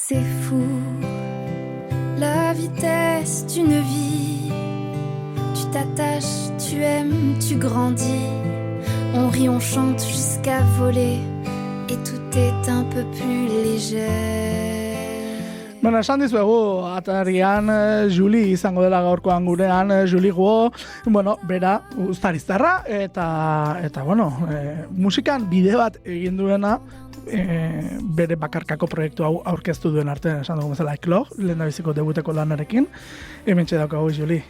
C'est fou, la vitesse d'une vie. Tu t'attaches, tu aimes, tu grandis. On rit, on chante jusqu'à voler. Et tout est un peu plus léger. Bueno, esan dizuegu, atarian Juli izango dela gaurkoan gurean, Juli Guo, bueno, bera uztariztarra, eta bueno, musikan bide bat egin duena, bere bakarkako proiektu hau aurkeztu duen arte, esan dugu bezala Eklog, lehendabiziko debuteko lanarekin, hementxe daukagu Juli,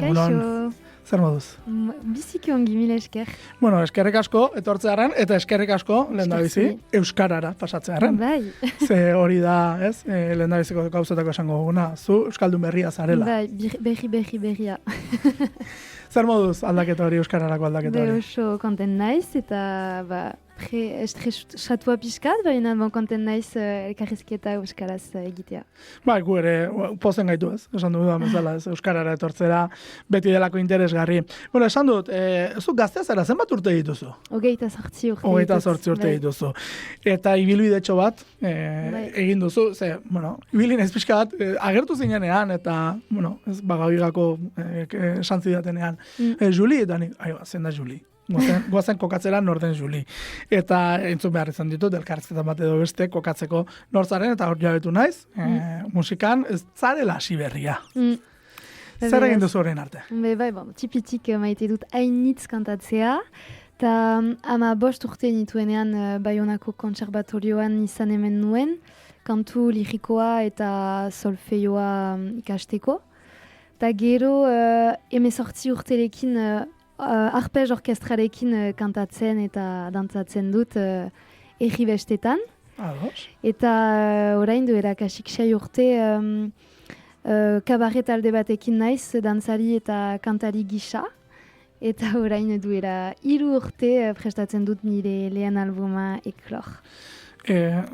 Kaixo. Zer moduz? Biziki ongi, mila esker. Bueno, eskerrik asko etortzearen, eta eskerrik asko lehendabizi euskarara pasatzearen. Bai. Ze hori da, ez, lehendabiziko gauzetako esango guguna, zu euskaldun berria zarela. Bai, berria. Zer moduz aldaketa hori, euskararako aldaketa hori? Oso konten naiz, eta estresatua pixkat, baina konten naiz elkarrizketa euskaraz egitea. Bai, gu ere, pozen gaitu ez, esan dugu da bezala, ez, euskarara etortzera, beti delako interesgarri. Bueno, esan dut, zu gazteazara zenbat urte dituzu? 28 urte dituzu. Eta ibilbidetxo bat egin duzu, ze, bueno, ibili naiz pixka bat, agertu zinenean, eta, bueno, ez bagabigako esan zidatenean, Juli, eta nik, zen da Juli. Goazen kokatzera norden Juli. Eta entzun behar izan ditut, elkarrizketan bat edo beste kokatzeko nortzaren, eta hor jabetu naiz, musikan ez zarela hasi berria. Zer egin duzu horrein arte? Bai, tipitik maite dut hainitz kantatzea, eta 15 urte nituenean Baionako kontserbatorioan izan hemen nuen, kantu lirikoa eta solfeioa ikasteko. Eta gero 18 urterekin arpez orkestrarekin kantatzen eta dantzatzen dut erri bestetan. Eta orain duela kasik 6 urte kabaret alde batekin naiz, dantzari eta kantari gisa. Eta orain duela 3 urte prestatzen dut nire lehen albuma Eklog.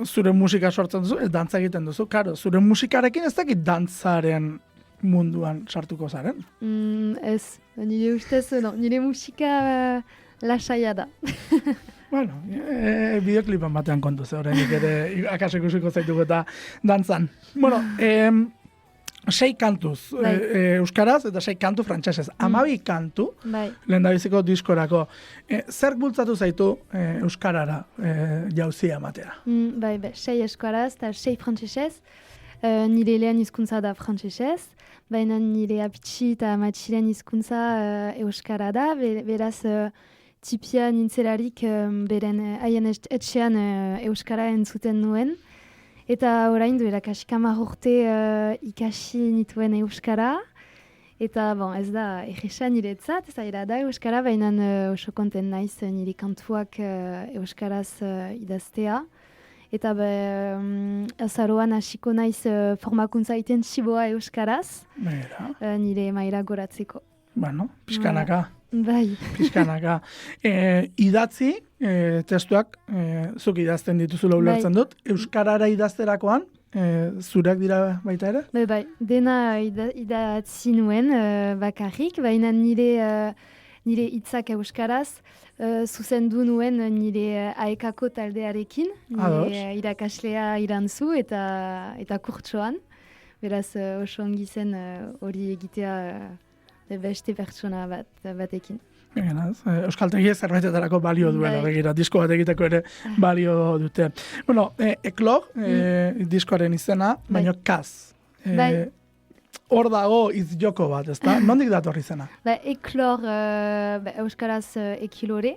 Zure musika sortzen duzu, dantza egiten duzu. Karo, zure musikarekin ez dakit dantzaren munduan sartuko zaren? Ez, nire ustez, nire musika lasaia da. Bueno, bideoklipan batean kontu ze horrenik ere akaso ikusiko zaituko eta dantzan. Bueno, 6 kantuz euskaraz eta 6 kantu frantsesez. 12 kantu, lehendabiziko diskorako. Zer bultzatu zaitu euskarara jauzia ematea? Bai, 6 euskaraz eta 6 frantsesez. Nire lehen hizkuntza da frantsesez, baina nire apitxi eta amatxiren hizkuntza euskara da, beraz tipia nintzelarik beren haien etxean euskara entzuten nuen. Eta orain duela kasik 10 urte ikasi nituen euskara, eta ez da egisa niretzat, zaila da euskara, baina oso konten naiz nire kantuak euskaraz idaztea. Eta azaroan hasiko naiz formakuntza intentsiboa euskaraz, nire maila goratzeko. Bueno, pixkanaka. Bai. Pixkanaka. Idatzi, testuak, zuk idazten dituzula ulertzen dut. Euskarara idazterakoan, zureak dira baita ere? Bai, dena idatzi nuen bakarrik, baina nire hitzak euskaraz, zuzendu nuen nire aekako taldearekin, nire irakaslea irantzu eta kurtsoan. Beraz oso ongi zen hori egitea beste pertsona batekin. Euskaltegia zerbaitetarako balio duela, begira, disko bat egiteko ere balio dute. Bueno, Eklog, diskoaren izena, baina kaz. Hor dago izjoko bat, ezta? Nondik dator izena? Eklor, euskaraz ekilore,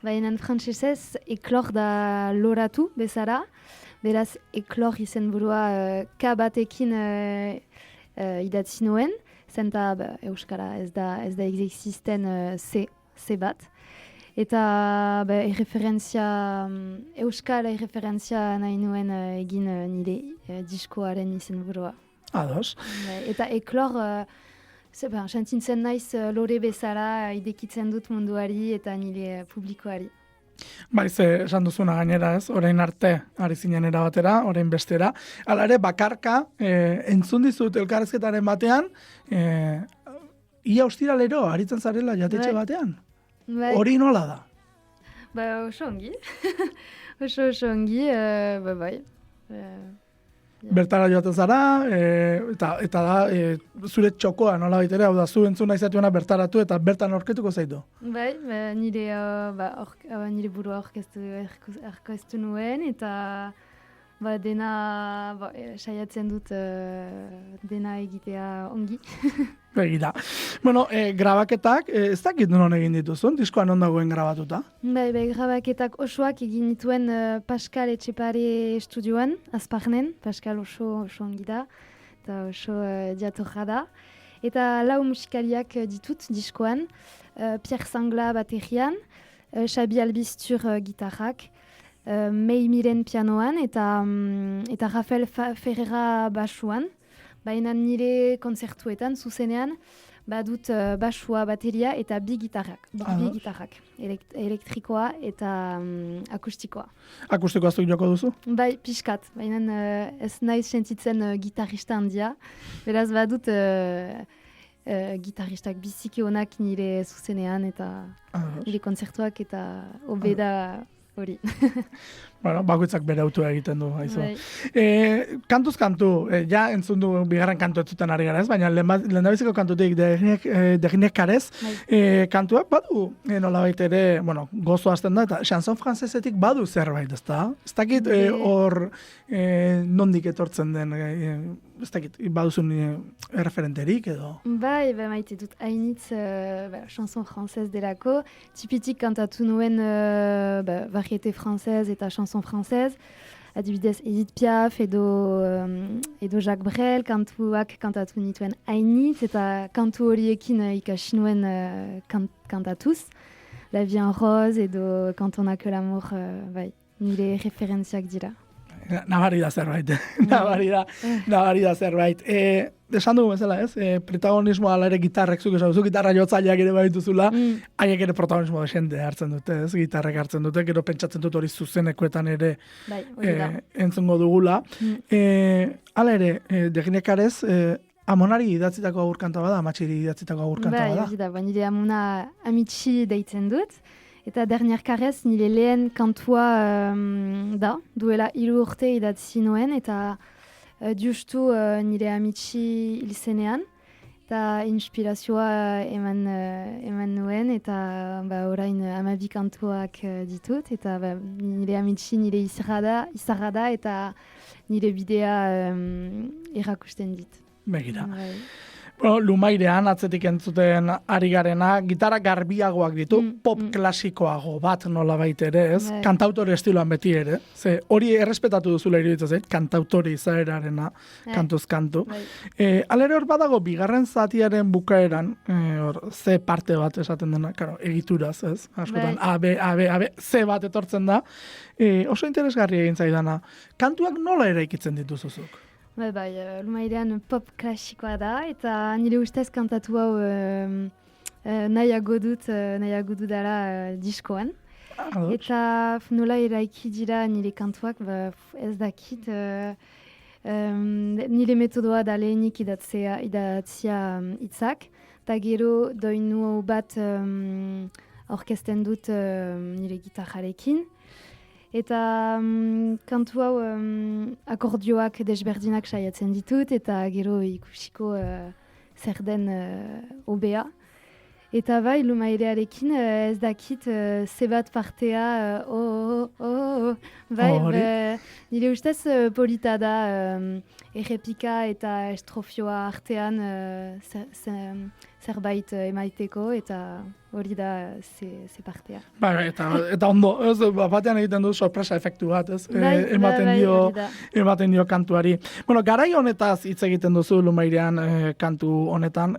baina frantsesez Eklor da loratu bezala, beraz Eklor izenburua K batekin idatzi nuen, zenta euskara ez da existen C bat. Eta euskal erreferentzia nahi nuen egin nire diskoaren izenburua. Ados. Eta Eklor, sentintzen naiz lore bezala idekitzen dut munduari eta nire publikoari. Esan duzuna gainera ez, orain arte ari zinen erabatera, orain bestera. Hala ere, bakarka, entzun dizut elkarrezketaren batean, ia ostiralero, aritzen zarela jatetxe batean. Hori nola da? Oso ongi. Oso ongi, bai. Bertara joaten zara, eta da, zure txokoa nola baitere, hau da, zu entzun nahi zatuena bertaratu eta bertan aurkituko zaitu. Bai, nire burua aurkeztu nuen, eta dena saiatzen dut dena egitea ongi. Begira. Bueno, grabaketak, ez dakit non egin dituzun, diskoan non dagoen grabatuta? Bai, grabaketak osoak egin dituen Pascal Etxepare estudioan, Azparnen, Pascal oso ongi da, eta oso diatorra da. Eta lau musikariak ditut diskoan, Pierre Sangla baterian, Xabi Albiztur gitarrak, Mei Miren pianoan eta Rafael Ferreira basuan. Baina nire konzertuetan, zuzenean, badut basua, bateria eta bi gitarrak. Elektrikoa eta akustikoa. Akustikoa zuk joko duzu? Bai, pixkat. Baina ez naiz sentitzen gitarrista handia. Beraz badut gitarristak biziki onak nire zuzenean eta nire konzertuak eta obeda hori. Bueno, bakoitzak bere autua egiten du, haizu. Kantuz kantu, ja entzun du bigarren kantu etzuten ari gara ez, baina lehendabiziko kantutik Derinek Karez, kantuak badu, nolabait ere, bueno, gozo hasten da, eta chanson francesetik badu zerbait, ez da? Ez dakit hor nondik etortzen den, ez dakit, baduzun referenterik edo? Bai, maite dut hainitz chanson francez delako, tipitik kantatu nuen variété française eta chanson française, adibidez Edith Piaf edo Jacques Brel, kantuak kantatu nituen hainitz, eta kantu horiekin ikasi nuen kantatuz. La vie en rose edo Quand on a que l'amour, bai, nire referentziak dira. Nabari da zerbait, nabari da zerbait. Esan dugu bezala ez, protagonismoa ala ere gitarrek zuk esan duzu, gitarra jotzaileak ere badituzula, haiek ere protagonismo desente hartzen dute, ez, gitarrek hartzen dute, gero pentsatzen dut hori zuzenekoetan ere entzungo dugula. Hala ere, Derinek Karez, Amonari idatzitako agurkanta bada, Amatxiri idatzitako agurkanta bada. Bai, baina nire Amona Amitxi deitzen dut. Eta Derinek Karez nire lehen kantua da, duela 3 urte idatzi nuen, eta justu nire Amitxi hilzenean, eta inspirazioa eman nuen, eta orain 12 kantuak ditut, eta nire Amitxi nire izarra da, eta nire bidea erakusten dit. Begira. Lumairean atzetik entzuten ari garena, gitarra garbiagoak ditu, pop klasikoago bat nolabait ere, ez? Kantautore estiloan beti ere. Ze hori errespetatu duzula iruditzen zait, kantautori izaerarena, kantuz kantu. Alere hor badago, bigarren zatiaren bukaeran, ze parte bat esaten dena, egituraz, ez? Askotan, A, B, C bat etortzen da. Oso interesgarri egin zaidana. Kantuak nola eraikitzen dituzuzuk? Bai, Lumairean pop klasikoa da, eta nire ustez kantatu hau nahiago dut dara diskoan. Eta nola eraiki dira nire kantuak, ez dakit, nire metodoa da lehenik idatzia hitzak, eta gero doinu bat orkesten dut nire gitarrarekin. Eta kantu hau akordioak desberdinak saiatzen ditut, eta gero ikusiko zer den obea. Eta bai, Lumairearekin ez dakit zebat partea, nire ustez polita da errepika eta estrofioa artean zerbait emaiteko, eta hori da ze partea. Eta ondo, batean egiten du sorpresa efektu bat, ez? Ematen dio kantuari. Bueno, garai honetaz hitz egiten duzu Lumairean kantu honetan,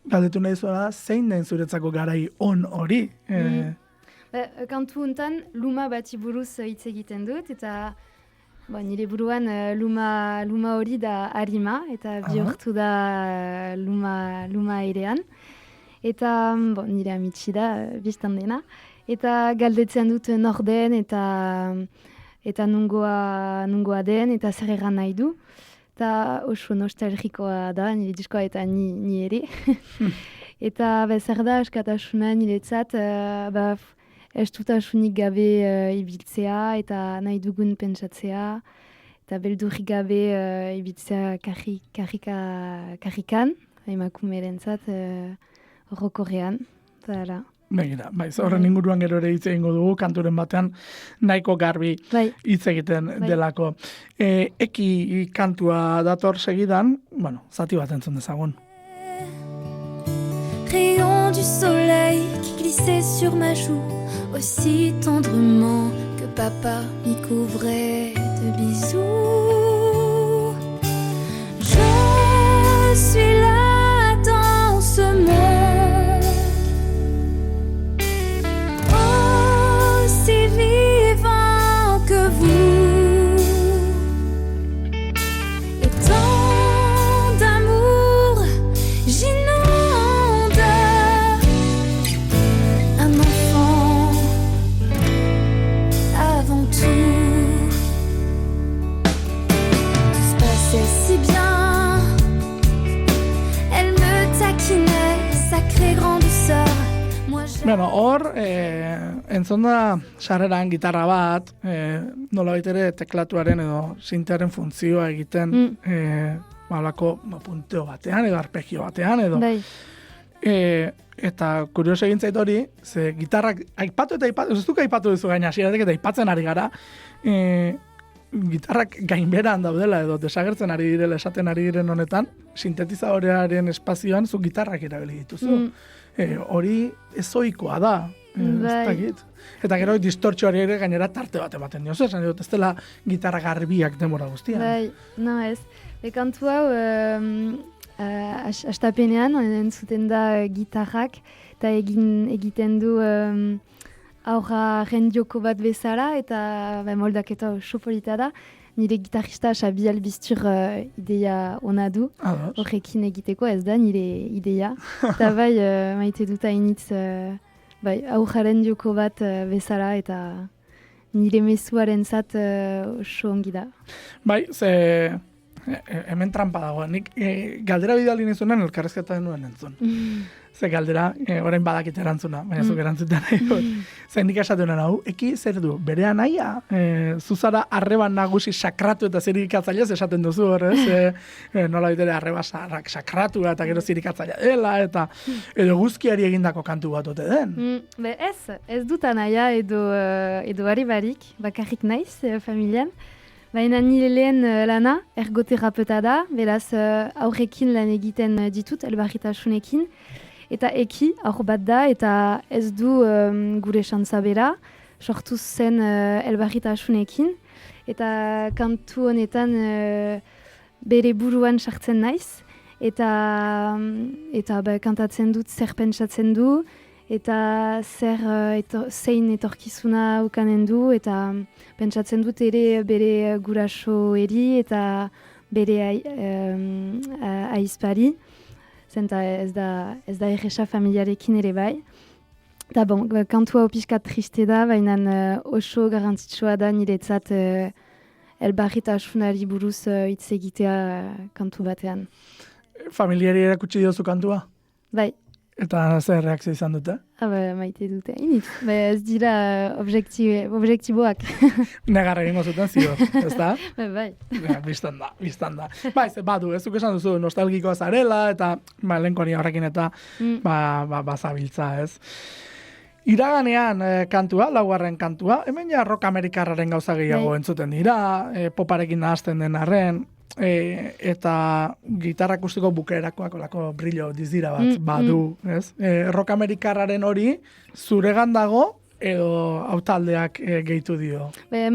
galdetu nahi zuela, zein den zuretzako garai on hori? Kantu honetan, luma bati buruz hitz egiten dut, eta nire buruan luma hori da harima, eta bihurtu da luma airean. Eta nire Amitxi da, biztan dena. Eta galdetzen dut norden eta nungoa den, eta zer egan nahi du. Eta oso nostalgikoa da, nire diskoa eta ni ere. Eta zer da askatasuna niretzat, ez dutasunik gabe ibiltzea eta nahi dugun pentsatzea. eta beldurrik gabe ibitzea karrikan, emakumerentzat orokorrean, eta hala. Begira, horren inguruan gero ere hitz egingo dugu, kanturen batean nahiko garbi hitz egiten delako. Eki kantua dator segidan, zati bat entzun dezagun. Rayon du soleil qui glissait sur ma joue aussi tendrement que papa m'y couvrait de bisous. Je suis là dans ce monde aussi vivant que vous, et tant d'amour j'inonde un enfant avant tout. Tout se passait si bien, elle me taquinait, sacrée grande sœur. Hor, entzun da sarreran gitarra bat, nola baitere teklatuaren edo sintearen funtzioa egiten malako punteo batean edo arpegio batean edo. Eta kurioso egin zait hori, ze gitarrak aipatu eta aipatu, ez duk aipatu duzu gaina hasieratik eta aipatzen ari gara, gitarrak gainberan daudela edo desagertzen ari direla esaten ari diren honetan, sintetizadorearen espazioan zu gitarrak erabili dituzu. Hori ezoikoa da, eta gero distortxoari ere gainera tarte bat ematen diozu, esan dut ez dela gitarra garbiak denbora guztian. Ez. Kantu hau, astapenean, entzuten da gitarrak, eta egiten du aurra rendioko bat bezala, eta moldaketa oso polita da. Nire gitarrista Xabi Albiztur ideia ona du, horrekin egiteko ez da nire ideia. Eta maite dut hainitz aurraren joko bat bezala eta nire mezuaren zat oso ongi da. Hemen trampa dago. Nik galdera bidali nizunen elkarrezketa denuen entzun. Ze galdera, orain badakit erantzuna, baina zuk erantzutan nahi. Zer nik esaten hau, eki zer du, bere anaia, zuzara arreban nagusi sakratu eta zirikatzailez esaten duzu horrez, nola bitere arreba sakratu eta gero zirikatzaila dela, eta edo guzkiari egindako kantu bat ote den. Ez dut anaia edo ari barik, bakarrik naiz familian, baina nire lehen lana ergoterapeuta da, beraz aurrekin lan egiten ditut, elbarritasunekin, eta eki, aur bat da, eta ez du gure xantza bera, sortu zen elbarritasunekin, eta kantu honetan bere buruan sartzen naiz, eta kantatzen dut zer pentsatzen du, eta zein etorkizuna ukanen du, eta pentsatzen dut ere bere guraso eri, eta bere aizpari. Zenta ez da erresa familiarekin ere bai. Eta kantua opiskat triste da, baina oso garrantzitsua da niretzat elbarritasunari buruz hitz egitea kantu batean. Familiari erakutsi diozu kantua? Bai. Eta zer reakzio izan dute? Maite dute, init. Ez dira objektiboak. Negarra egingo zuten zio, ez da? Bai. Biztan da. Ze badu, ez duk esan duzu nostalgikoa zarela, eta lehenkoari horrekin eta bazabiltza, ez? Iraganean kantua, laugarren kantua, hemen ja rock amerikarraren gauza gehiago entzuten dira, poparekin nahazten den arren, eta gitarra akustiko bukaerakoak olako brillo dizdira bat badu, ez? Rock amerikarraren hori zuregan dago edo autaldeak gehitu dio?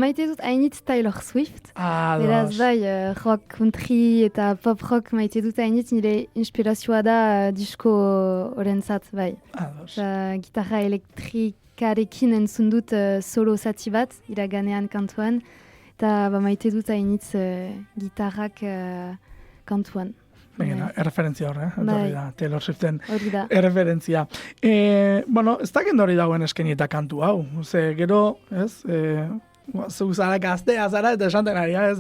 Maite dut hainitz Taylor Swift. Beraz bai, rock country eta pop rock maite dut hainitz nire inspirazioa da disko horrentzat, bai. Gitarra elektrikarekin entzun dut solo zati bat, iraganean kantuan. Eta maite dut hainitz gitarrak kantuan. Erreferentzia horre, Taylor Swiften erreferentzia. Ez da gendori dagoen eskeni eta kantu hau. Ze gero, ez, zu zara gaztea zara eta esanten ari, ez?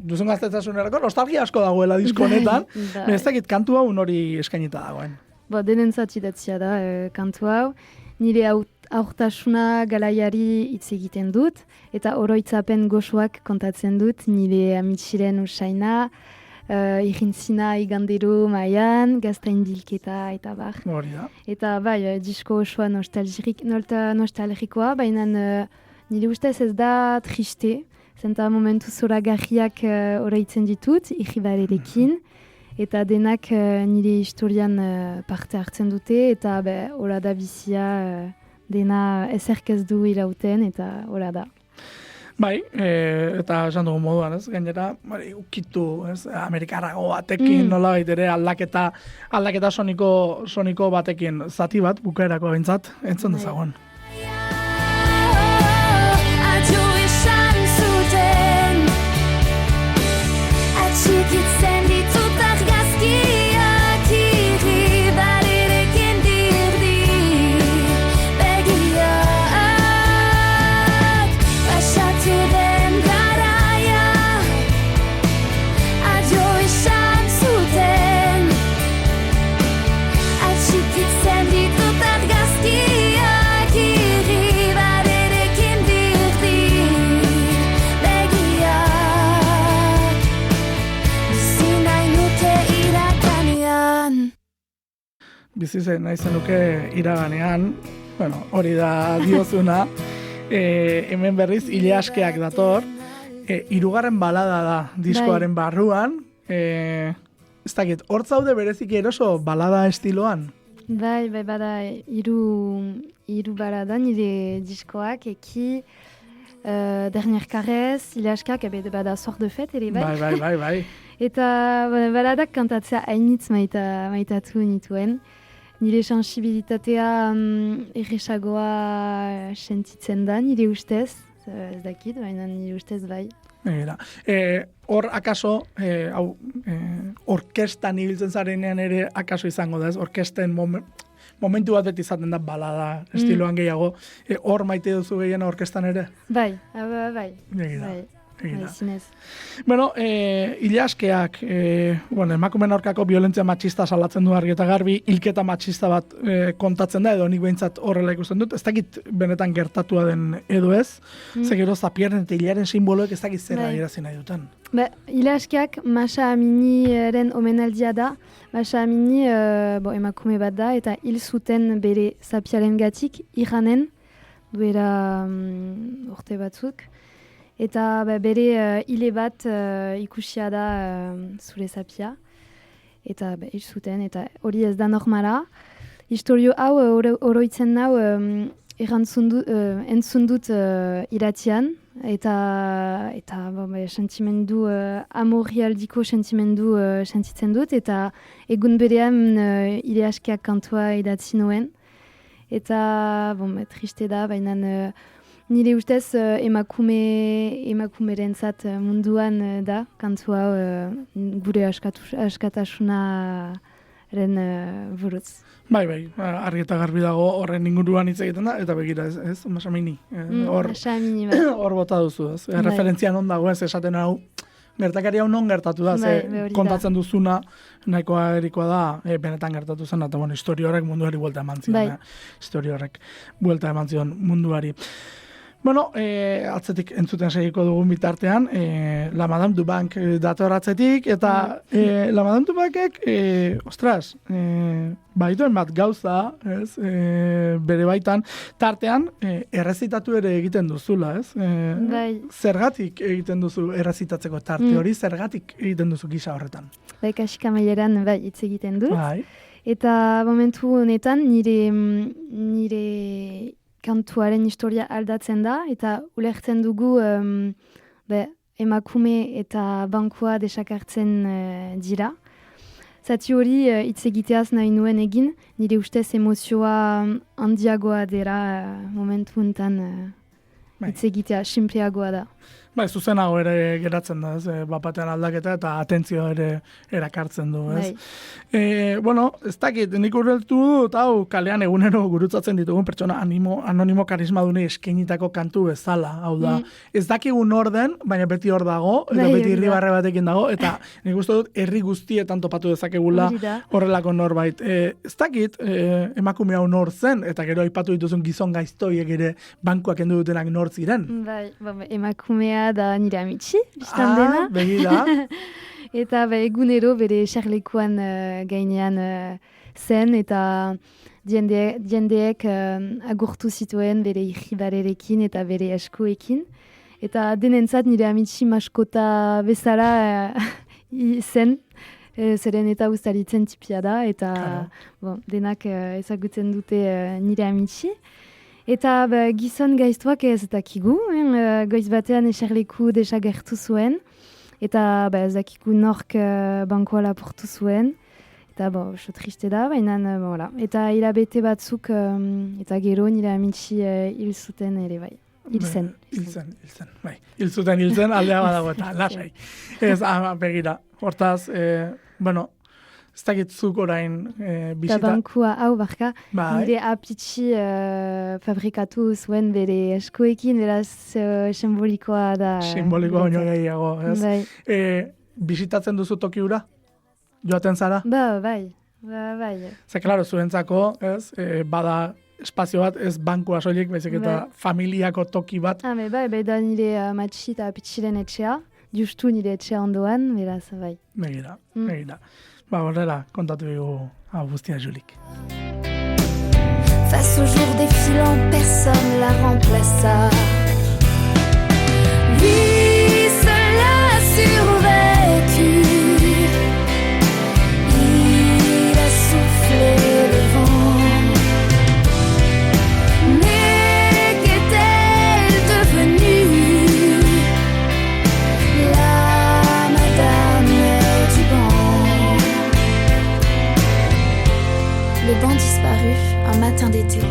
Duzun gaztetasunerako nostalgia asko dagoela disko honetan. Ez dakit kantu hau nori eskenita dagoen. Denentzat idatzia da kantu hau. nire aurtasuna galaiari hitz egiten dut, eta oroitzapen goxoak kontatzen dut, nire amitxiren usaina, irintzina igandero maian, gaztain bilketa eta bar. Hori da. Eta bai, disko osoa nostalgikoa, baina nire ustez ez da triste, zenta momentu zoragarriak oraitzen ditut, irribarerekin, eta denak nire historian parte hartzen dute, eta hola da bizia dena ezerk ez du irauten, eta hola da. Bai, eta esan dugu moduan, ez? Gainera, ukitu, ez? Amerikarrago batekin, nola baitere aldaketa soniko batekin zati bat, bukaerako bintzat, entzun dezagon. Atxikitzen ditut argazkiak irribarerekin dirdi begiak pasatu den garaia adio esan zuten atxikitzen ditut argazkiak irribarerekin dirdi begiak bizi nahi zenuke iraganean, bueno, hori da diozuna, hemen berriz hile askeak dator, hirugarren balada da diskoaren barruan, ez dakit, hor zaude bereziki eroso balada estiloan? Bai, bada hiru balada nire diskoak, eki, Dernier Carrez, hile askak, bada Soir de Fête ere bai. Bai. Eta baladak kantatzea hainitz maitatu nituen. Nire sensibilitatea erresagoa sentitzen da, nire ustez, ez dakit, baina nire ustez bai. Hor akaso, orkestan ibiltzen zarenean ere akaso izango da, ez? Orkesten momentu bat beti izaten da balada estiloan gehiago. Hor maite duzu gehien orkestan ere? Bai. Zinez. Bueno, hile askeak, emakumeen aurkako violentzia matxista salatzen du argi eta garbi, hilketa matxista bat kontatzen da, edo nik behintzat horrela ikusten dut, ez dakit benetan gertatua den edo ez, ze gero zapierren eta hilearen simboloek ez dakit zera irazi nahi dutan. Hile askeak Masha Aminiren omenaldia da, Masha Amini emakume bat da, eta hil zuten bere zapiaren gatik, Iranen, duera urte batzuk, eta bere hile bat ikusia da zure zapia, eta hil zuten, eta hori ez da normala. Historio hau oroitzen nau entzun dut iratian, eta sentimendu, amorrialdiko sentimendu sentitzen dut, eta egun berean hile askeak kantua idatzi noen, eta triste da, baina nire ustez emakumerentzat munduan da, kantu hau gure askatasunaren buruz. Bai, argi eta garbi dago horren inguruan hitz egiten da, eta begira ez, Masamini. Hor bota duzu, ez. Referentzia non dago ez, esaten hau, gertakari hau non gertatu da, kontatzen duzuna, nahikoa erikoa da, benetan gertatu zen, eta historio horrek munduari buelta eman zion. Historio horrek buelta eman zion munduari. Bueno, atzetik entzuten segiko dugun bitartean, La Madame du Bank dator atzetik, eta La Madame du Bankek, baituen bat gauza, ez, bere baitan, tartean, errezitatu ere egiten duzula, ez? Zergatik egiten duzu errezitatzeko tarte hori, zergatik egiten duzu gisa horretan? Kasika maileran hitz egiten dut, eta momentu honetan nire kantuaren historia aldatzen da, eta ulertzen dugu emakume eta bankua desakartzen dira. Zati hori hitz egiteaz nahi nuen egin, nire ustez emozioa handiagoa dira momentu honetan hitz egitea, simpleagoa da. Bai, zuzenago ere geratzen da, ez, bapatean aldaketa eta atentzioa ere erakartzen du, ez. Bueno, ez dakit, nik urreltu dut, hau, kalean egunero gurutzatzen ditugun pertsona anonimo karismadune eskenitako kantu bezala, hau da. Ez dakigun orden, baina beti hor dago, eta beti irribarre batekin dago, eta nik uste dut, herri guztietan topatu dezakegula horrelako norbait. Ez dakit, emakume hau nor zen, eta gero aipatu dituzun gizon gaiztoiek ere bankuak endu dutenak nor ziren. Bai, emakumea da nire amitsi, biztan dena. Begira. Eta egunero bere eserlekuan gainean zen, eta jendeek agurtu zituen bere irribarerekin eta bere eskuekin. Eta denentzat nire amitsi maskota bezala zen, zeren eta ustaritzen tipia da, eta denak ezagutzen dute nire amitsi. Eta gizon gaiztuak ez dakigu, goiz batean eserleku desagertu zuen, eta ez dakigu nork bankoa lapurtu zuen, eta oso triste da, baina, eta hilabete batzuk, eta gero nire amitsi hil zuten ere bai. Hil zen, bai. Hil zuten aldea badago eta lasai. Ez, begira, hortaz, ez dakitzuk orain bisita. Eta bankua hau barka, nire apitxi fabrikatu zuen bere eskuekin, beraz simbolikoa da. Simbolikoa baino gehiago, ez? Bai. Bisitatzen duzu toki hura? Joaten zara? Bai. Ze, klaro, zuentzako, ez, bada espazio bat, ez bankua soilik, baizik eta familiako toki bat. Bai, da nire amatxi eta apitxiren etxea, justu nire etxea ondoan, beraz, bai. Begira. Horrela, kontatu dugu guztia Julik. Face au jour défilant, personne la remplaça. Lui seul a survécu. Il a soufflé le vent. Mais qu'est-elle devenue? La madame du banc. Le banc disparut un matin d'été.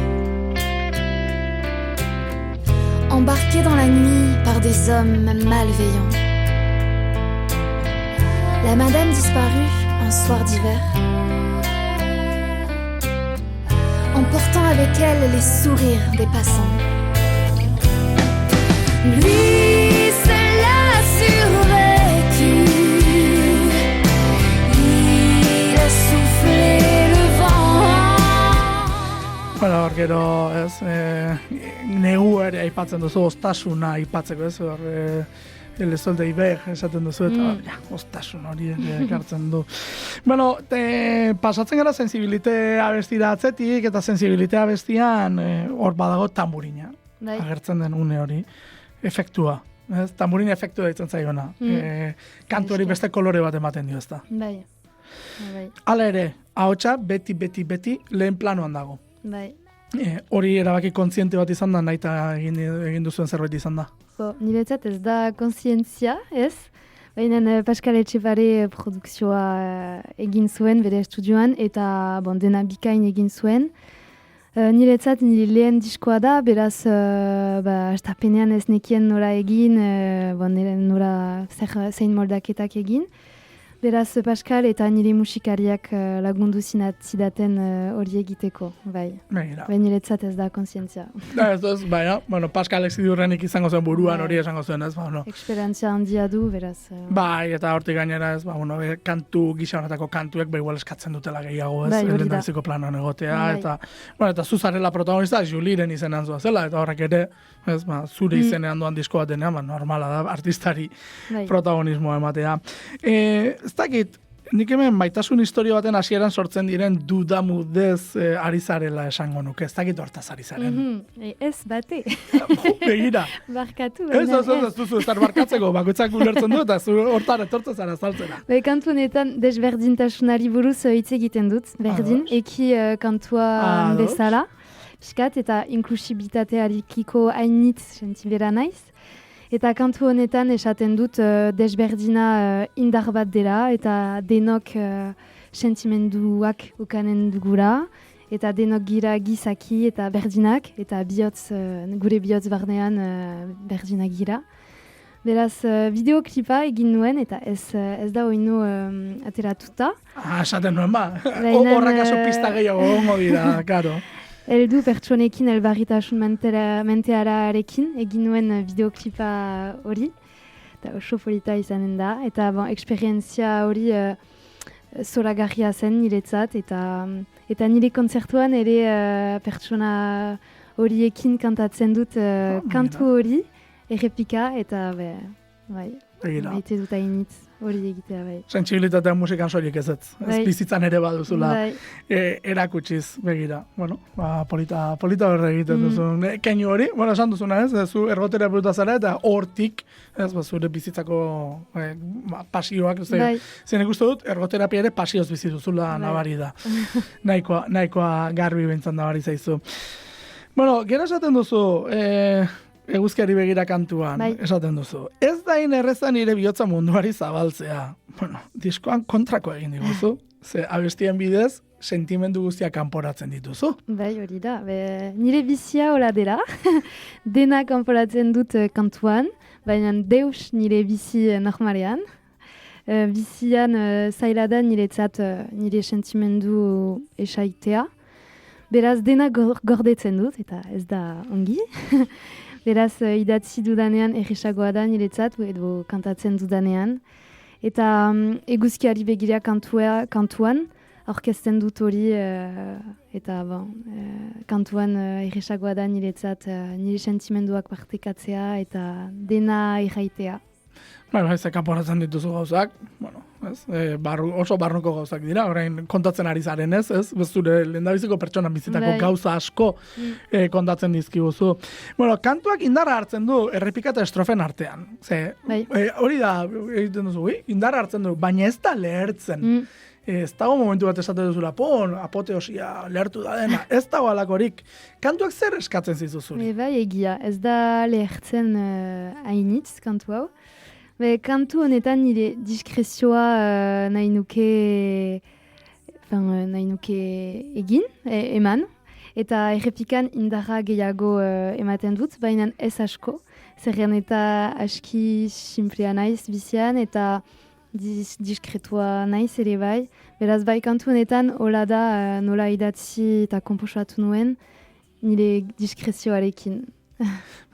Embarqué dans la nuit par des hommes malveillants. La madame disparut un soir d'hiver, emportant avec elle les sourires des passants. Lui seul a survécu. Il a soufflé le Hor gero, ez, negu ere aipatzen duzu, ostasuna aipatzeko, ez, hor, el sol de Iber esaten duzu, eta ostasun hori ekartzen du. Bueno, pasatzen gara sensibilite abestira atzetik, eta sensibilite abestian hor badago tamburina. Agertzen den une hori, efektua. Tamburina efektua ditzen zaiona. Kantu hori beste kolore bat ematen dio, ez da. Bai. Hala ere, ahotsa beti lehen planoan dago. Bai. Hori erabaki kontziente bat izan da, nahi eta egin duzuen zerbait izan da. Niretzat ez da kontzientzia, ez? Baina Pascal Etxepare produkzioa egin zuen bere estudioan, eta dena bikain egin zuen. Niretzat nire lehen diskoa da, beraz astapenean ez nekien nora egin, nora zein moldaketak egin. Beraz, Pascal eta nire musikariak lagundu zidaten hori egiteko, bai. Niretzat ez da kontzientzia. Ez, baina, Pascal exidurrenik izango zen buruan hori esango zen, ez? Eksperientzia handia du, beraz. Bai, eta hortik gainera, ez, kantu, gisa honetako kantuek igual eskatzen dutela gehiago, ez? Lehendabiziko planoan egotea, eta zuzarela protagonista, Juliren izenean zua zela, eta horrek ere, ez, zure izenean duan disko batenean, normala da, artistari protagonismoa ematea. Ez dakit, nik hemen maitasun historio baten hasieran sortzen diren dudamudez ari zarela esango nuke. Ez dakit hortaz ari zaren. Ez bate. Begira. Barkatu. Ez duzu, ez barkatzeko, bakoitzak ulertzen du, eta hortar etortzen zara saltzera. Kantu honetan desberdintasunari buruz hitz egiten dut, berdin, eki kantuan bezala, piskat, eta inklusibitatearekiko hainitz sentibera naiz. Eta kantu honetan esaten dut desberdina indar bat dela, eta denok sentimenduak ukanen dugula, eta denok gira gizaki eta berdinak, eta gure bihotz barnean berdinak gira. Beraz, bideoklipa egin nuen, eta ez da oinu ateratuta. Esaten nuen ba, horrak aso pista gehiago gongo dira, karo. Heldu pertsonekin elbarritasun menteararekin egin nuen bideoklipa hori, eta oso polita izanen da, eta eksperientzia hori zoragarria zen niretzat, eta nire kontzertuan ere pertsona horiekin kantatzen dut kantu hori, errepika, eta baite dut hainitz hori egitea, bai. Sentsibilitatea musikan soilik ez bai. bizitzan ere baduzula erakutsiz, begira. Bueno, polita horre egiten duzu. Keinu hori, esan duzuna ez, zu ergotera buruta zara, eta hortik, ez, zure bizitzako pasioak, zen ikustu dut, ergoterapia ere pasioz bizi duzula nabari da. Nahikoa garbi bentzan nabari zaizu. Bueno, gero esaten duzu, eguzkiari begira kantuan, esaten duzu. Ez da erreza nire bihotza munduari zabaltzea. Bueno, diskoan kontrako egin diguzu. Ze abestien bidez, sentimendu guztiak kanporatzen dituzu. Bai, hori da. Nire bizia hola dela. Dena kanporatzen dut kantuan, baina deus nire bizi normalean. Bizian zaila da niretzat nire sentimendu esaitea. Beraz, dena gordetzen dut, eta ez da ongi. Beraz, idatzi dudanean erresagoa da niretzat, edo kantatzen dudanean. Eta eguzkiari begira kantuan, aurkezten dut hori, eta kantuan erresagoa da niretzat, nire sentimenduak partekatzea, eta dena erraitea. Ez kanporatzen dituzu gauzak, oso barruko gauzak dira, orain kontatzen ari zaren ez, zure lehendabiziko pertsona bizitako gauza asko kontatzen dizkiguzu. Kantuak indarra hartzen du errepika eta estrofen artean. Hori da, egiten duzu, indarra hartzen du, baina ez da lehertzen. Ez dago momentu bat esaten duzula, apoteosia lehertu da dena, ez dago alakorik. Kantuak zer eskatzen zizuzuri? Bai, egia, ez da lehertzen hainitz kantu hau. Kantu honetan nire diskrezioa nahi nuke egin, eman, eta errepikan indarra gehiago ematen dut, baina ez asko, zerren eta aski simplea naiz bizian, eta diskretua naiz ere bai. Beraz bai kantu honetan hola da nola idatzi eta komposatu nuen nire diskrezioarekin.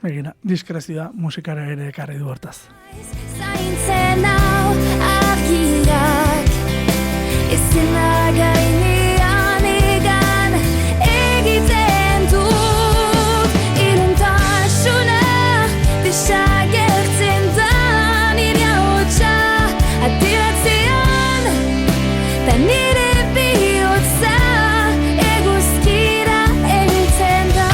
Begira, diskrezioa musikara ere ekarri du hortaz. Zaintzen hau argiak ezena gainean egan egiten dut iluntasuna desagertzen da nire ahotsa ateratzen da nire bihotza eguzkira heltzen da.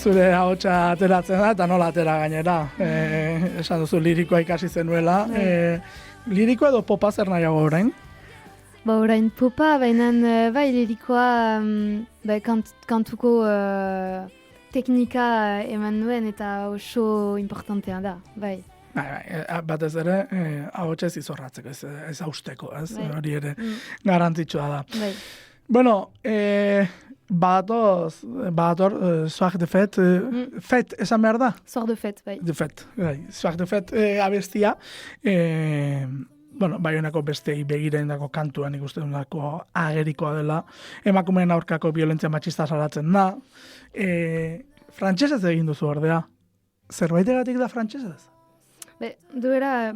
Zure ahotsa ateratzen da, eta nola atera gainera. Esan duzu lirikoa ikasi zenuela. Lirikoa edo popa zer nahiago orain? Orain popa, baina bai lirikoa kantuko teknika eman nuen eta oso importantea da, bai. Batez ere, ahotsa ez izorratzeko, ez hausteko, hori ere garrantzitsua da. Bueno, Badator, Soir de Fête, Fête, esan behar da? Soir de Fête, bai. De Fête, bai. Soir de Fête abestia, Baionako bestei begirendako kantuan ikusten dako agerikoa dela, emakumeen aurkako violentzia matxista salatzen da. Frantsesez egin duzu ordea. Zerbaitegatik da frantsesez? Duera,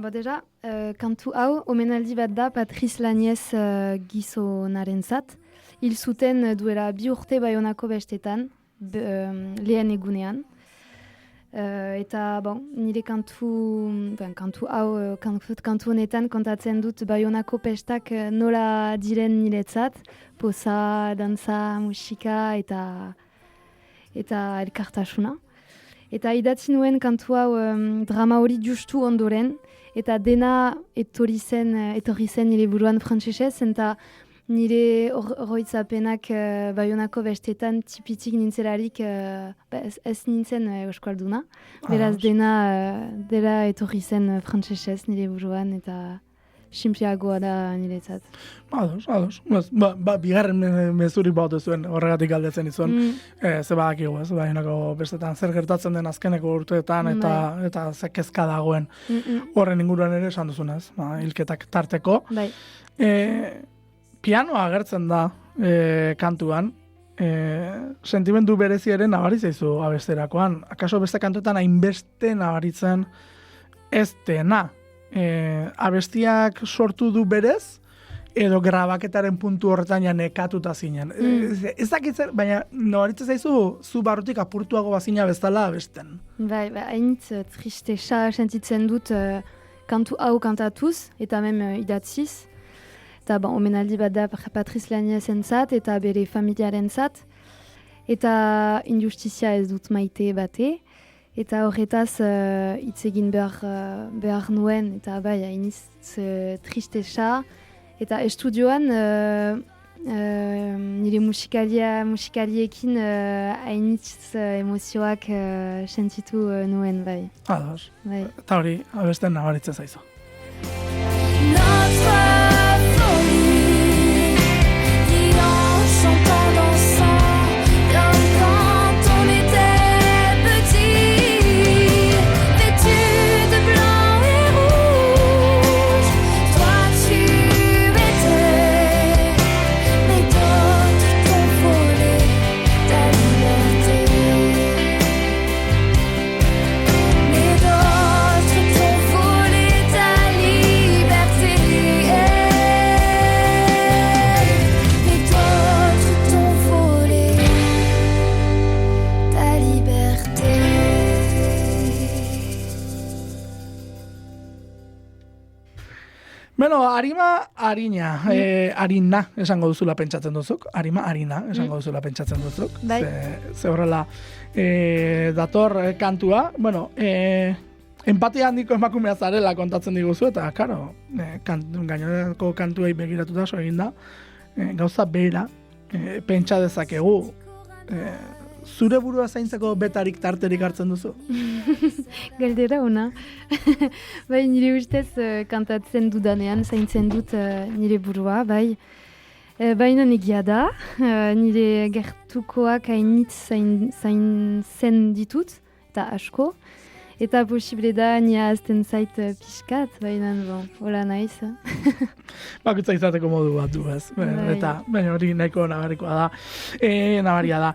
kantu hau, omenaldi bat da Patrice Laniez gizonarentzat. Hil zuten duela 2 urte Baionako bestetan, lehen egunean. Eta, nire kantu honetan kontatzen dut Baionako pestak nola diren niretzat, poza, dantza, musika eta elkartasuna. Eta idatzi nuen kantu hau drama hori justu ondoren, eta dena etorri zen nire buruan frantsesez, eta nire oroitzapenak Baionako bestetan tipitik nintzelarik ez nintzen euskalduna. Beraz dela etorri zen frantsesez nire buruan eta simpliagoa da niretzat. Ados. Bigarren mezuri baute zuen, horregatik galdetzen izuen. Ze badakigu, ez? Baionako bestetan zer gertatzen den azkeneko urteetan eta ze kezka dagoen. Horren inguruan ere esan duzunez, hilketak tarteko. Bai. Pianoa agertzen da kantuan, sentimendu bereziaren nabari zaizu abesterakoan. Akaso beste kantuetan hainbeste nabaritzen ez dena. Abestiak sortu du berez, edo grabaketaren puntu horretan ja nekatuta zinen. Ez dakitzer, baina nabaritzen zaizu zu barrutik apurtuago bazina bezala abesten. Bai, hainitz tristesa sentitzen dut kantu hau kantatuz, eta mem idatziz. Eta omenaldi bat da Patrice Lagnesentzat eta bere familiarentzat. Eta injustizia ez dut maite bate. Eta horretaz hitz egin behar nuen, eta bai, hainitz tristesa. Eta estudioan nire musikaliekin hainitz emozioak sentitu nuen, bai. Ados. Eta hori, abesten nabaritzen zaizu. Arima, harina, harina esango duzula pentsatzen duzuk. Arima, harina esango duzula pentsatzen duzuk. Bai. Ze horrela dator kantua. Empatia handiko emakumea zarela kontatzen diguzu, eta, karo, gainerako kantuei begiratuta so egin da, gauza bera, pentsa dezakegu, zure burua zaintzeko betarik tarterik hartzen duzu? Galdera ona. Bai, nire ustez kantatzen dudanean zaintzen dut nire burua, bai. Baina egia da, nire gertukoak hainitz zaintzen ditut, eta asko. Eta posible da, nia azten zait pixkat, baina, hola naiz. Bakutza izateko modu bat du, ez? Eta, baina hori nahiko nabarikoa da, nabaria da.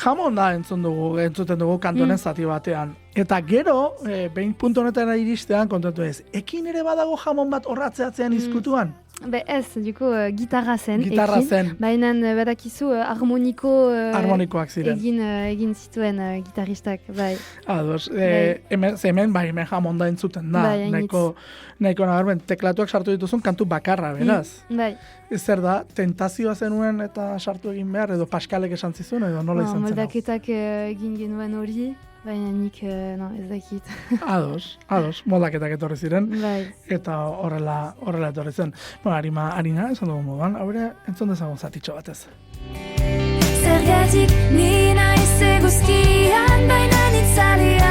Jamon da entzuten dugu kantonen zati batean. Eta gero, behin puntu honetara iristean kontatu ez, ekin ere badago jamon bat horratzeatzean izkutuan? Ez, gitarra zen. Gitarra zen. Baina badakizu harmonikoak ziren. Egin zituen gitaristak, bai. Ados, hemen jamon da entzuten da. Bai, nahiko nabarmen, teklatuak sartu dituzun kantu bakarra, beraz. Bai. Zer da, tentazioa zenuen eta sartu egin behar, edo Paskalek esan zizun, edo nola izan zen? Moldaketak egin genuen hori, baina nik ez dakit. Ados, moldaketak etorri ziren, bai. Eta horrela etorri zen. Harina, esan dugu moduan, haure entzun dezagun zatitxo batez. Zergatik nina izeguzkian baina nitzalea.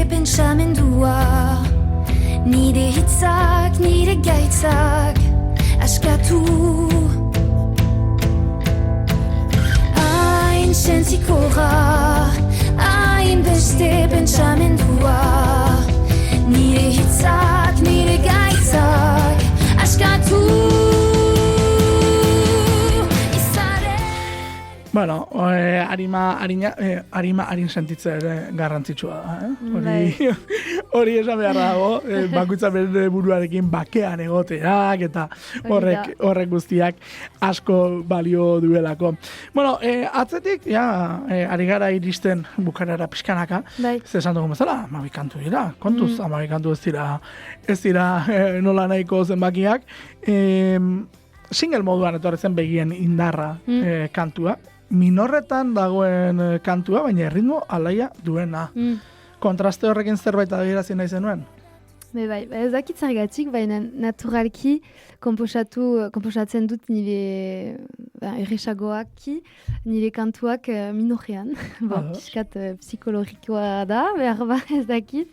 Pentsamendua, nire hitzak, nire gaitzak askatu. sentzikora, hainbeste pentsamendua, nire hitzak, nire gaitzak, askatu Bueno, harin sentitzea ere garrantzitsua da, Hori esan behar dago, bakoitza bere buruarekin bakean egoteak, eta horrek guztiak asko balio duelako. Bueno, atzetik, ari gara iristen bukarara pixkanaka, esan dugu bezala, 12 kantu dira, kontuz, 12 kantu ez dira nola nahiko zenbakiak, single moduan etorrezen begien indarra kantua, minorretan dagoen kantua, baina ritmo alaia duena. Kontraste horrekin zerbait adierazi nahi zenuen? Bai, ez dakit zergatik, baina naturalki konposatzen dut nire erresagoaki, nire kantuak minorean. Piskat psikologikoa da, behar ez dakit.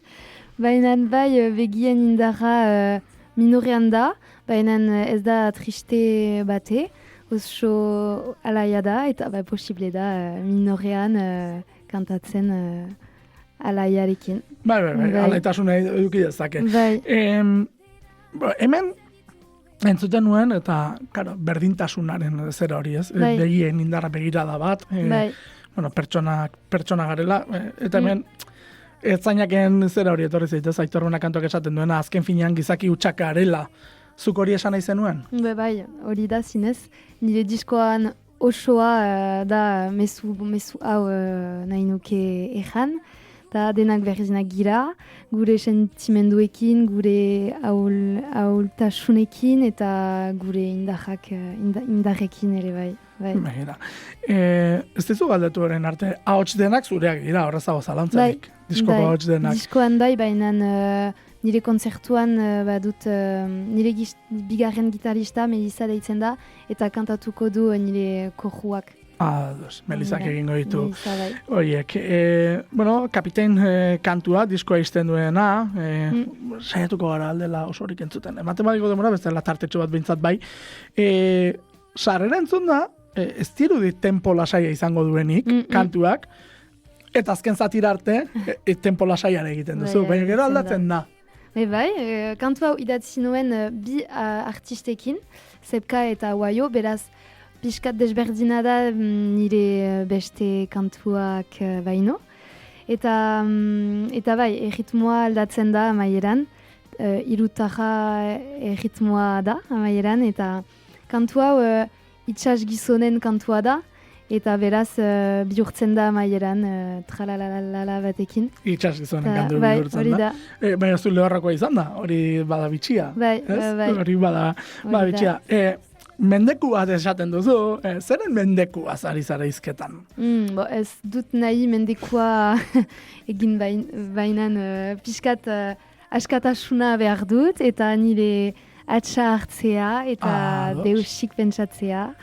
Baina bai begien indarra minorean da, baina ez da triste bate. Oso alaia da, eta posible da minorean kantatzen alaiarekin. Bai, alaitasuna eduki dezake. Hemen entzuten nuen, eta berdintasunaren zera hori ez, begien indarra begirada bat, pertsona garela, eta hemen etzainaken zera hori etorri zaitez, Aitor kantuak esaten duena, azken finean gizaki hutsak garela. Zuk hori esan nahi zenuen? Bai, hori da zinez. Nire diskoan osoa da mezu hau nahi nuke ejan. Da denak berdinak gira, gure sentimenduekin, gure ahultasunekin eta gure indarrekin ere bai. Begira. Ez dizu galdetu horren arte, ahots denak zureak dira, horrezago zalantzarik. Diskoko ahots denak. Diskoan baina nire kontzertuan badut nire bigarren gitarista Melissa deitzen da, eta kantatuko du nire kojuak. Melissak egingo ditu. Oiek, Kapitein kantua, diskoa izten duena, saiatuko gara aldela osorik entzuten. Matematiko demora, bestela tartetxo bat bintzat bai. Sarrera entzun da, ez dirudi tempo lasaia izango duenik, kantuak, eta azken zatira arte, tempo lasaian egiten duzu. Baina gero aldatzen da. Kantu hau idatzi nuen bi artistekin, Zepka eta Waio, beraz pixkat desberdina da nire beste kantuak baino. Eta erritmoa aldatzen da amaieran, irutarra erritmoa da amaieran, eta kantu hau itxas gizonen kantua da, eta beraz bihurtzen da amaieran tralalala batekin. Itxas gizonen kantu bihurtzen da. Baina zu lehorrakoa izan da, hori bada bitxia. Hori bada bitxia. Mendeku bat esaten duzu, zeren mendekua ari zara izketan? Ez dut nahi mendekua egin bainan pixkat askatasuna behar dut, eta nire atxa hartzea, eta deusik pentsatzea.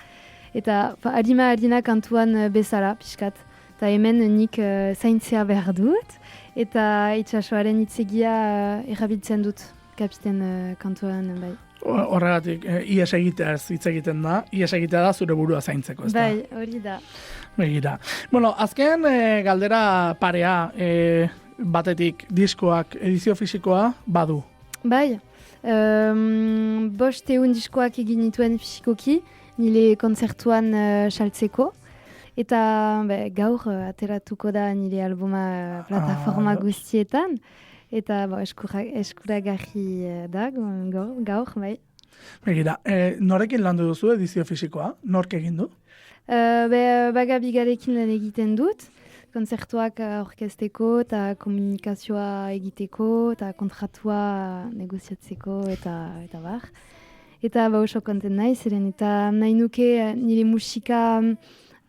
Eta harina kantuan bezala, pixkat. Eta hemen nik zaintzea behar dut, eta itxasoaren itzegia erabiltzen dut kapiten kantuan bai. Horregatik, ies egitea hitz egiten da, ies egitea da zure burua zaintzeko, ez da? Bai, hori da. Begira. Bueno, azken galdera parea batetik diskoak edizio fisikoa badu? Bai, 500 diskoak egin nituen fisikoki, nire kontzertuan saltzeko, eta gaur ateratuko da nire albuma plataforma guztietan, eta eskuragarri da gaur, bai. Begira, norekin landu duzu edizio fisikoa? Nork egin du? Bagabigarekin lan egiten dut, kontzertuak orkesteko eta komunikazioa egiteko eta kontratua negoziatzeko eta bar. Eta oso konten nahi ziren, eta nahi nuke nire musika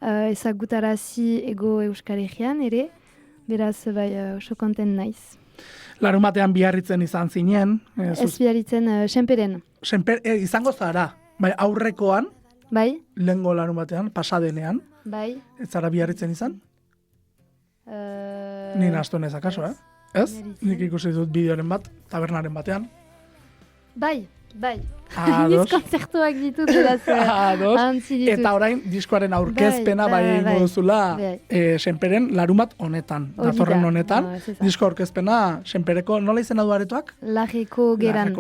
ezagutarazi ego Euskal Herrian ere, beraz oso konten naiz. Larun batean Biarritzen izan zinen? Ez Biarritzen, Senperen. Izango zara, bai aurrekoan? Bai. Lehengo larun batean, pasadenean? Bai. Ez zara Biarritzen izan? Ni nastu nezak kaso, Ez? Nik ikusi dut bideoren bat, tabernaren batean. Bai, Bai, Ados. niz konzertuak ditut, beraz, antzi ditut. Eta orain diskoaren aurkezpena bai egingo duzula Senperen larumat honetan. Datorren honetan, disko aurkezpena Senpereko nola izena du aretoak? Lajeko geran.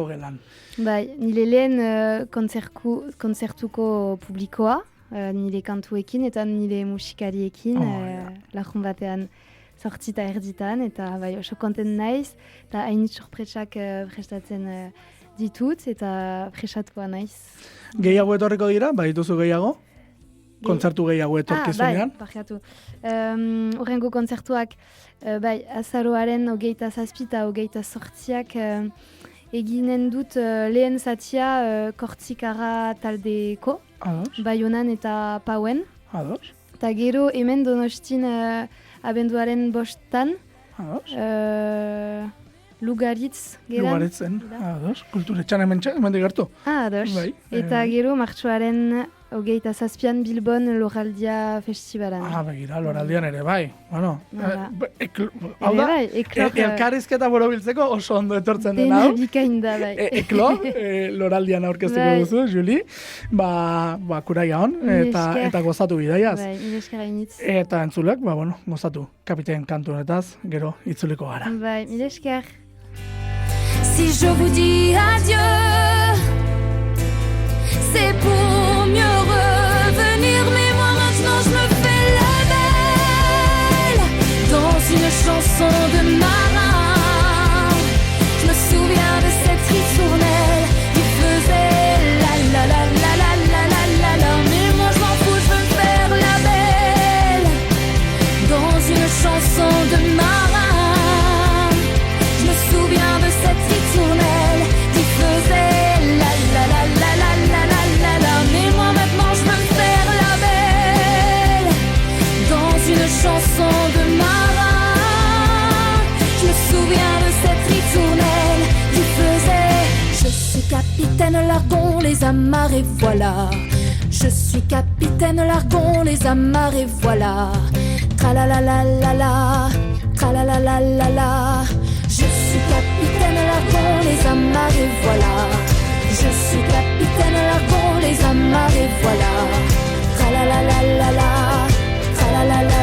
Bai, nire lehen konzertuko publikoa, nire kantuekin eta nire musikariekin, lajun batean sortzita erditan, eta bai, oso konten naiz, eta hainit sorpresak prestatzen ditut, eta presatuko naiz. Gehiago etorriko dira, bai dituzu gehiago? Kontzertu gehiago etorkizunean? Bai, barkatu. Horrengo kontzertuak, bai, azaroaren 27 eta 28 eginen dut lehen zatia Kortzikara taldeko, Baionan eta Pauen. Ados. Eta gero hemen Donostin abenduaren 5 Lugaritz geran. Lugaritzen, ados. Kulturetxan hemen digertu. Ados. Bai, eta gero martxoaren 27 Bilbon Loraldia Festivalan. Begira, Loraldian ere, bai. Bueno, eklor. Elkarrizketa borobiltzeko oso ondo etortzen den hau. Dena bikain da, bai. Eklor, Loraldian aurkeztuko duzu, Juli. Kuraia hon, eta gozatu bidaiaz. Bai, mileskera initz. Eta entzulek, gozatu. Kapitein kantu honetaz, gero itzuliko gara. Bai, milesker. Si je vous dis adieu, c'est pour mieux revenir, mais moi maintenant je me fais la belle dans une chanson de marin. Je me souviens de cette ritournelle qui faisait la la la la la la la la la, mais moi je m'en fous, je veux me faire la belle dans une chanson de marin. Je me souviens de cette ritournelle qui faisait la la la la la la la la la, mais moi maintenant je veux me faire la belle dans une chanson de marin. Je me souviens de cette ritournelle qui faisait: je suis capitaine Largon, les amarres et voilà. Je suis capitaine Largon, les amarres et voilà. Tra la la la la la, tra la la la la la. Je suis capitaine Largon, les amarres et voilà. Je suis capitaine Largon, les amarres et voilà. Tra la la la la la, tra la la la.